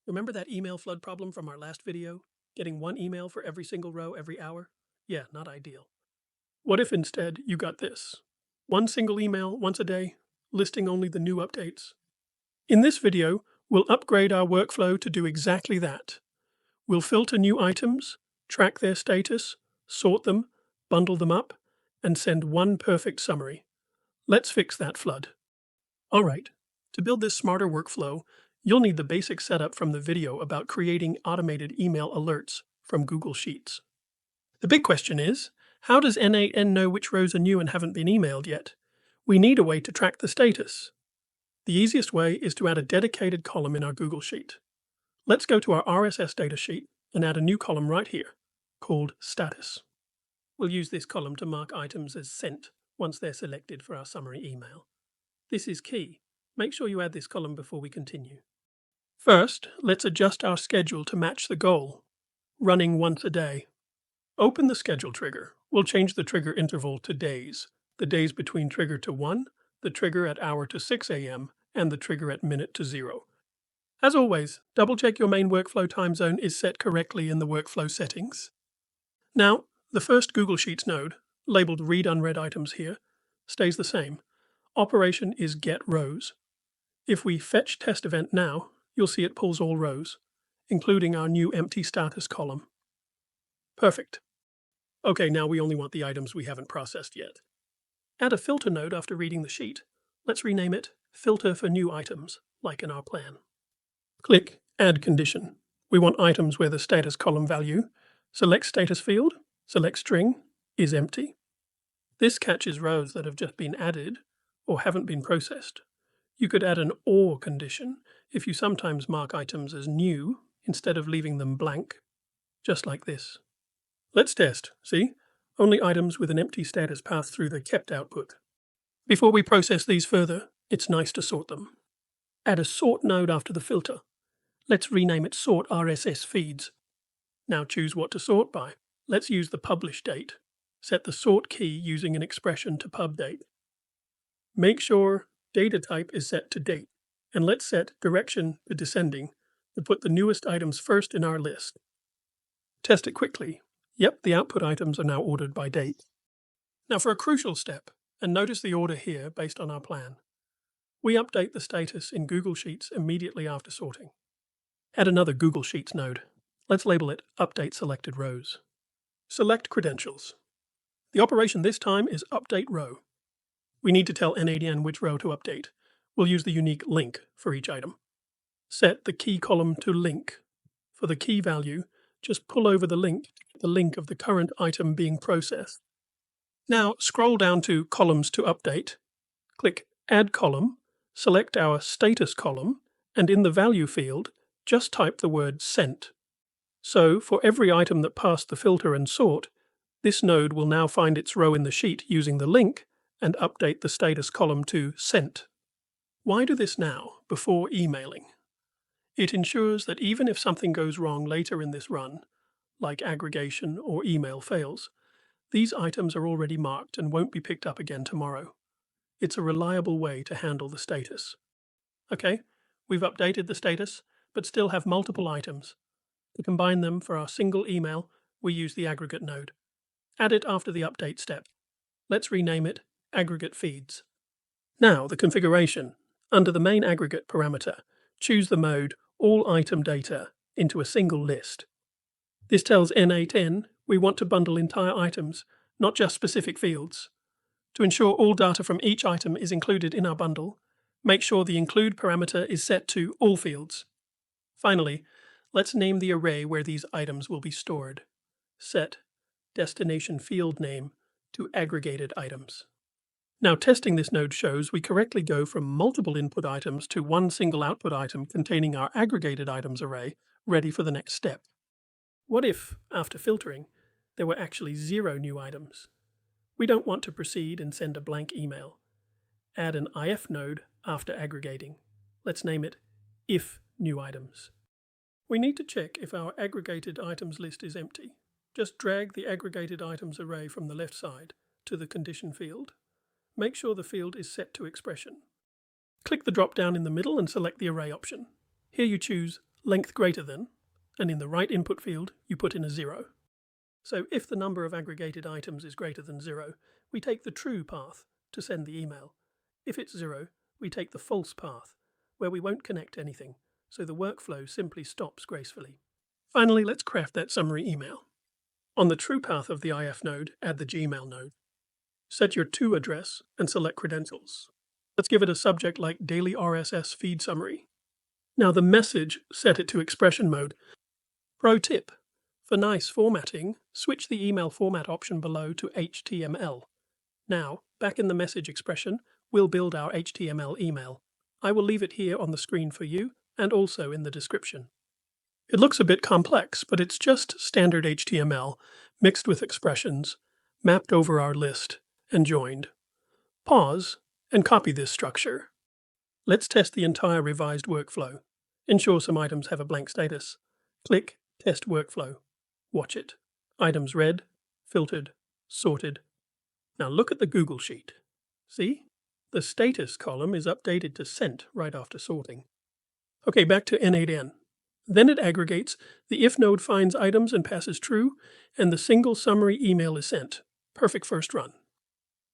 Remember that email flood problem from our last video? Getting one email for every single row every hour? Yeah, not ideal. What if instead you got this? One single email once a day, listing only the new updates. In this video, we'll upgrade our workflow to do exactly that. We'll filter new items, track their status, sort them, bundle them up, and send one perfect summary. Let's fix that flood. All right, to build this smarter workflow, you'll need the basic setup from the video about creating automated email alerts from Google Sheets. The big question is, how does n8n know which rows are new and haven't been emailed yet? We need a way to track the status. The easiest way is to add a dedicated column in our Google Sheet. Let's go to our RSS datasheet and add a new column right here, called Status. We'll use this column to mark items as sent once they're selected for our summary email. This is key. Make sure you add this column before we continue. First, let's adjust our schedule to match the goal, running once a day. Open the schedule trigger. We'll change the trigger interval to days, the days between trigger to 1, the trigger at hour to 6 a.m., and the trigger at minute to 0. As always, double-check your main workflow time zone is set correctly in the workflow settings. Now, the first Google Sheets node, labeled Read Unread Items here, stays the same. Operation is Get Rows. If we fetch test event now, you'll see it pulls all rows, including our new empty status column. Perfect. Okay, now we only want the items we haven't processed yet. Add a filter node after reading the sheet. Let's rename it Filter for New Items, like in our plan. Click Add Condition. We want items where the status column value, select status field, select string, is empty. This catches rows that have just been added or haven't been processed. You could add an OR condition if you sometimes mark items as new instead of leaving them blank, just like this. Let's test. See? Only items with an empty status pass through the kept output. Before we process these further, it's nice to sort them. Add a sort node after the filter. Let's rename it Sort RSS Feeds. Now choose what to sort by. Let's use the publish date. Set the sort key using an expression to pub date. Make sure data type is set to date, and let's set direction to descending to put the newest items first in our list. Test it quickly. Yep, the output items are now ordered by date. Now for a crucial step, and notice the order here based on our plan. We update the status in Google Sheets immediately after sorting. Add another Google Sheets node. Let's label it Update Selected Rows. Select Credentials. The operation this time is Update Row. We need to tell n8n which row to update. We'll use the unique link for each item. Set the key column to link. For the key value, just pull over the link to get the link of the current item being processed. Now scroll down to Columns to update. Click Add Column, select our Status column, and in the Value field, just type the word Sent. So, for every item that passed the filter and sort, this node will now find its row in the sheet using the link and update the status column to Sent. Why do this now, before emailing? It ensures that even if something goes wrong later in this run, like aggregation or email fails, these items are already marked and won't be picked up again tomorrow. It's a reliable way to handle the status. Okay, we've updated the status, but still have multiple items. To combine them for our single email, we use the Aggregate node. Add it after the update step. Let's rename it Aggregate Feeds. Now the configuration. Under the main aggregate parameter, choose the mode All Item Data into a single list. This tells n8n we want to bundle entire items, not just specific fields. To ensure all data from each item is included in our bundle, make sure the include parameter is set to all fields. Finally, let's name the array where these items will be stored. Set destination field name to aggregated items. Now testing this node shows we correctly go from multiple input items to one single output item containing our aggregated items array ready for the next step. What if, after filtering, there were actually 0 new items? We don't want to proceed and send a blank email. Add an if node after aggregating. Let's name it If New Items. We need to check if our aggregated items list is empty. Just drag the aggregated items array from the left side to the condition field. Make sure the field is set to expression. Click the drop-down in the middle and select the array option. Here you choose length greater than, and in the right input field, you put in a 0. So if the number of aggregated items is greater than 0, we take the true path to send the email. If it's 0, we take the false path, where we won't connect anything, so the workflow simply stops gracefully. Finally, let's craft that summary email. On the true path of the IF node, add the Gmail node. Set your to address and select credentials. Let's give it a subject like Daily RSS Feed Summary. Now the message, set it to expression mode. Pro tip: for nice formatting, switch the email format option below to HTML. Now, back in the message expression, we'll build our HTML email. I will leave it here on the screen for you, and also in the description. It looks a bit complex, but it's just standard HTML, mixed with expressions, mapped over our list, and joined. Pause, and copy this structure. Let's test the entire revised workflow. Ensure some items have a blank status. Click Test Workflow. Watch it. Items read, filtered, sorted. Now look at the Google Sheet. See? The status column is updated to sent right after sorting. Okay, back to n8n. Then it aggregates, the if node finds items and passes true, and the single summary email is sent. Perfect first run.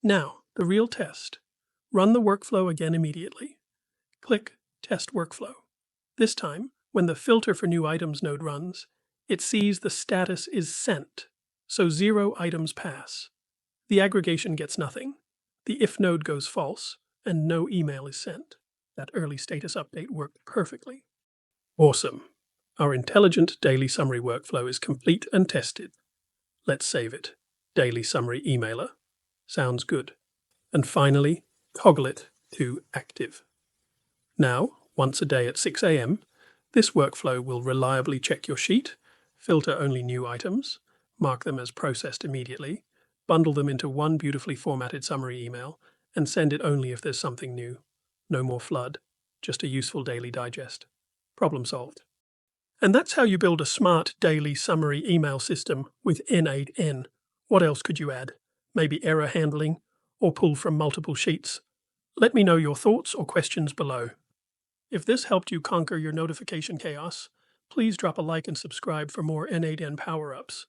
Now, the real test. Run the workflow again immediately. Click Test Workflow. This time, when the Filter for New Items node runs, it sees the status is sent, so 0 items pass. The aggregation gets nothing. The if node goes false, and no email is sent. That early status update worked perfectly. Awesome. Our intelligent daily summary workflow is complete and tested. Let's save it. Daily Summary Emailer. Sounds good. And finally, toggle it to active. Now, once a day at 6 a.m., this workflow will reliably check your sheet, filter only new items, mark them as processed immediately, bundle them into one beautifully formatted summary email, and send it only if there's something new. No more flood, just a useful daily digest. Problem solved. And that's how you build a smart daily summary email system with n8n. What else could you add? Maybe error handling, or pull from multiple sheets? Let me know your thoughts or questions below. If this helped you conquer your notification chaos, please drop a like and subscribe for more n8n power-ups.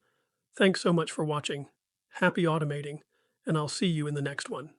Thanks so much for watching. Happy automating, and I'll see you in the next one.